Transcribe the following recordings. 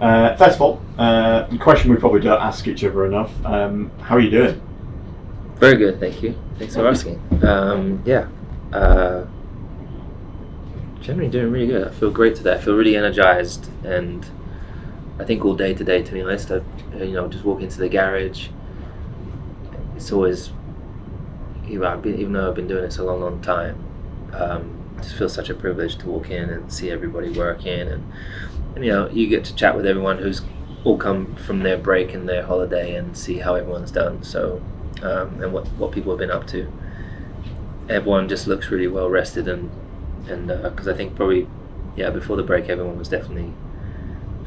First of all, the question we probably don't ask each other enough. How are you doing? Very good, thank you. Thanks for asking. Generally doing really good. I feel great today. I feel really energized, and I think all day today, to be honest, just walk into the garage. It's always, even though I've been doing this a long time, it just feels such a privilege to walk in and see everybody working, and you get to chat with everyone who's all come from their break and their holiday and see how everyone's done. So, and what people have been up to. Everyone just looks really well rested, and because I think probably, before the break, everyone was definitely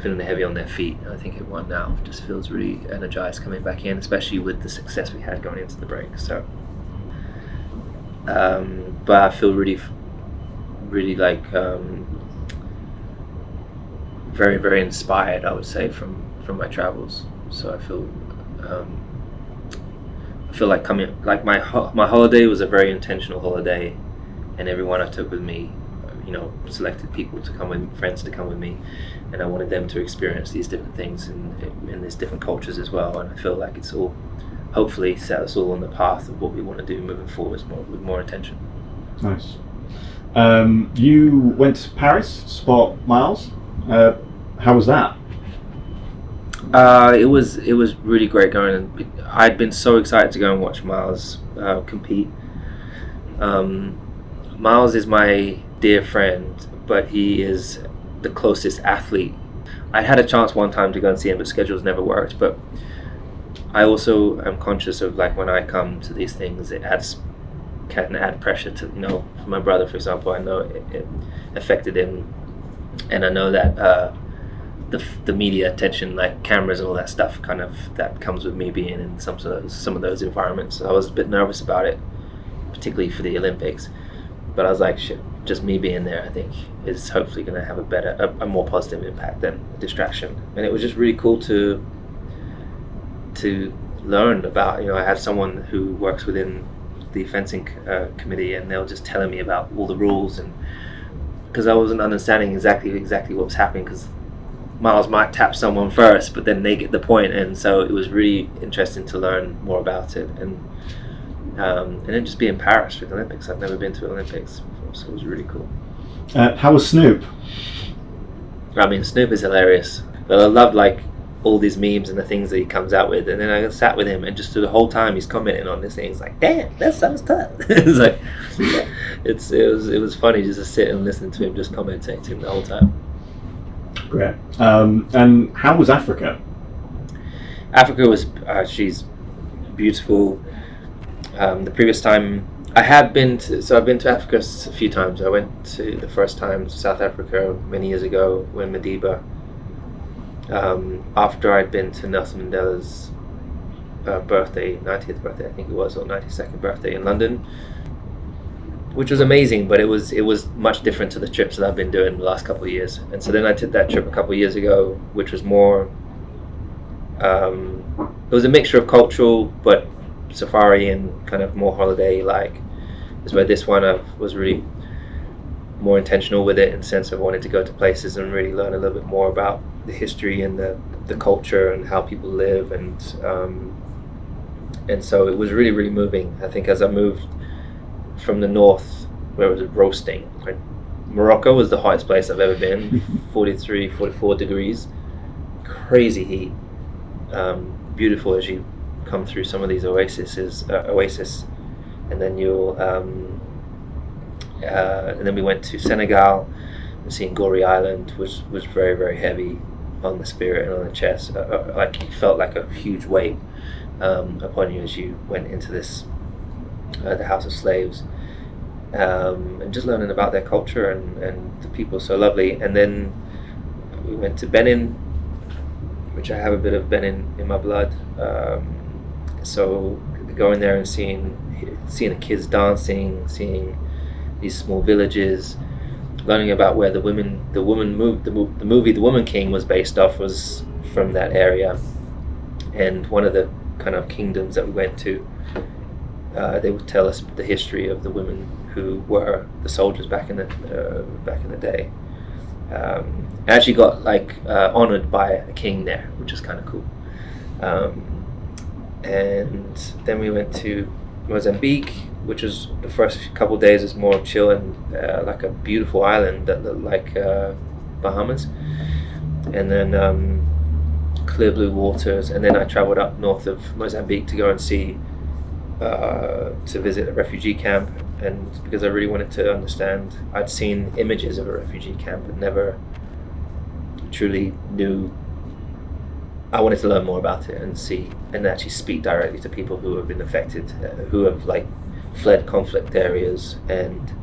feeling heavy on their feet. I think everyone now just feels really energized coming back in, especially with the success we had going into the break. So, but I feel really like very, very inspired, I would say, from my travels. So I feel like my holiday was a very intentional holiday, and everyone I took with me, selected people to come with, friends to come with me, and I wanted them to experience these different things in these different cultures as well. And I feel like it's all hopefully set us all on the path of what we want to do moving forward with more intention. Nice. You went to Paris, spot Miles. How was that? It was really great going, and I'd been so excited to go and watch Miles compete. Miles is my dear friend, but he is the closest athlete. I had a chance one time to go and see him, but schedules never worked. But I also am conscious of, like, when I come to these things, it can add pressure to, for my brother, for example. I know it affected him, and I know that the media attention, like cameras and all that stuff, kind of that comes with me being in some of those environments. So I was a bit nervous about it, particularly for the Olympics. But I was like, shit, just me being there, I think, is hopefully going to have a more positive impact than a distraction. And it was just really cool to learn about. I have someone who works within the fencing committee, and they were just telling me about all the rules, and because I wasn't understanding exactly what was happening, because Miles might tap someone first, but then they get the point, and so it was really interesting to learn more about it, and then just be in Paris for the Olympics. I've never been to Olympics before, so it was really cool. How was Snoop? I mean, Snoop is hilarious, but I loved all these memes and the things that he comes out with, and then I sat with him, and just through the whole time he's commenting on this thing. He's like, "Damn, that sounds tough." It's like, it was funny just to sit and listen to him just commenting to him the whole time. Great. And how was Africa? Africa was, she's beautiful. The previous time I've been to Africa a few times. I went to the first time to South Africa many years ago when Madiba. After I'd been to Nelson Mandela's 90th birthday, I think it was, or 92nd birthday in London, which was amazing, but it was much different to the trips that I've been doing the last couple of years. And so then I took that trip a couple of years ago, which was more, it was a mixture of cultural, but safari and kind of more holiday-like. Is where this one I was really more intentional with it, in the sense of wanting to go to places and really learn a little bit more about the history and the culture and how people live, and so it was really, really moving. I think as I moved from the north, where it was roasting, like Morocco was the hottest place I've ever been, 43, 44 degrees, crazy heat, beautiful as you come through some of these oasis, and then you'll and then we went to Senegal and seeing Gorée Island, which was very, very heavy on the spirit and on the chest, like you felt like a huge weight upon you as you went into this the House of Slaves, and just learning about their culture and the people so lovely. And then we went to Benin, which I have a bit of Benin in my blood, so going there and seeing the kids dancing, seeing these small villages, learning about where the movie The Woman King was based off was from that area. And one of the kind of kingdoms that we went to, they would tell us the history of the women who were the soldiers back in the day, I actually got honored by a king there, which is kind of cool. And then we went to Mozambique, which was the first couple of days was more chill and like a beautiful island that looked like Bahamas, and then clear blue waters. And then I traveled up north of Mozambique to go and see to visit a refugee camp, and because I really wanted to understand. I'd seen images of a refugee camp but never truly knew. I wanted to learn more about it and see and actually speak directly to people who have been affected, who have fled conflict areas, and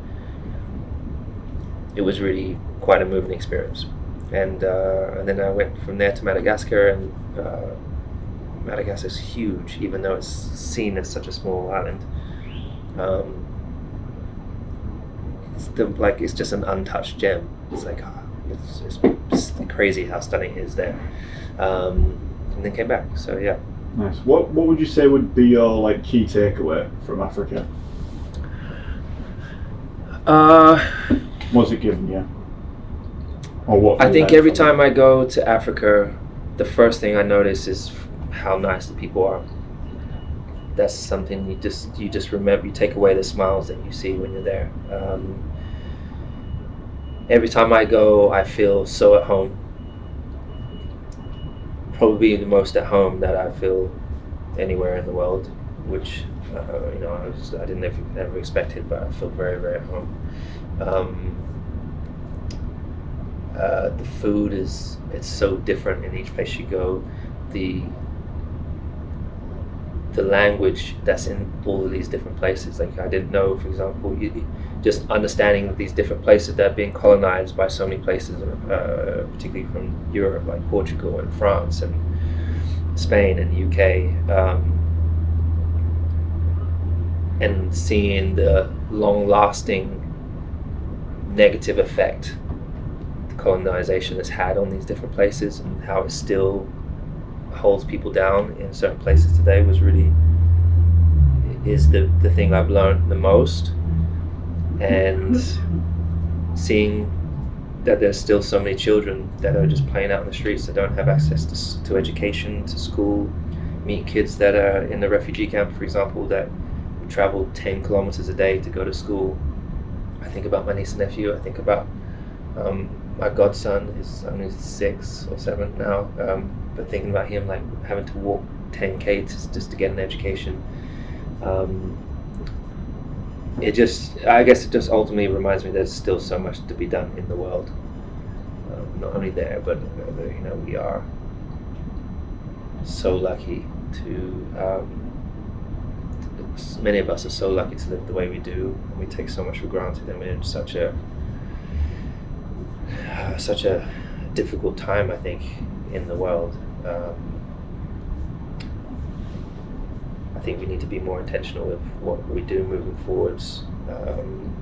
it was really quite a moving experience. And then I went from there to Madagascar, and Madagascar is huge, even though it's seen as such a small island. It's just an untouched gem. It's it's crazy how stunning it is there. And then came back. So yeah. Nice. What would you say would be your key takeaway from Africa? What's it given you? Or what? I think every time I go to Africa, the first thing I notice is how nice the people are. That's something you just remember. You take away the smiles that you see when you're there. Every time I go, I feel so at home. Probably the most at home that I feel anywhere in the world, which I didn't ever expect it, but I feel very, very at home. The food it's so different in each place you go. The language that's in all of these different places. I didn't know, for example, just understanding these different places that are being colonized by so many places, particularly from Europe, like Portugal and France and Spain and UK, and seeing the long-lasting negative effect the colonization has had on these different places, and how it still holds people down in certain places today is the thing I've learned the most. And seeing that there's still so many children that are just playing out in the streets that don't have access to education, to school, meet kids that are in the refugee camp, for example, that travel 10 kilometers a day to go to school. I think about my niece and nephew. I think about my godson is only 6 or 7 now, but thinking about him having to walk 10k just to get an education. I guess it just ultimately reminds me there's still so much to be done in the world. Not only there, but we are so lucky to. Many of us are so lucky to live the way we do, and we take so much for granted, and we're in such a difficult time, I think, in the world. I think we need to be more intentional with what we do moving forwards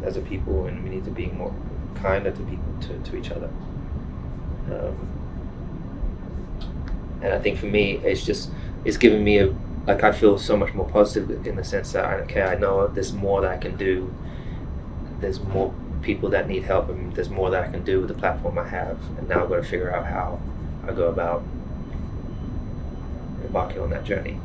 as a people, and we need to be more kinder to people, to each other. And I think for me, it's given me I feel so much more positive in the sense that I know there's more that I can do. There's more people that need help, and there's more that I can do with the platform I have. And now I've got to figure out how I go about embarking on that journey.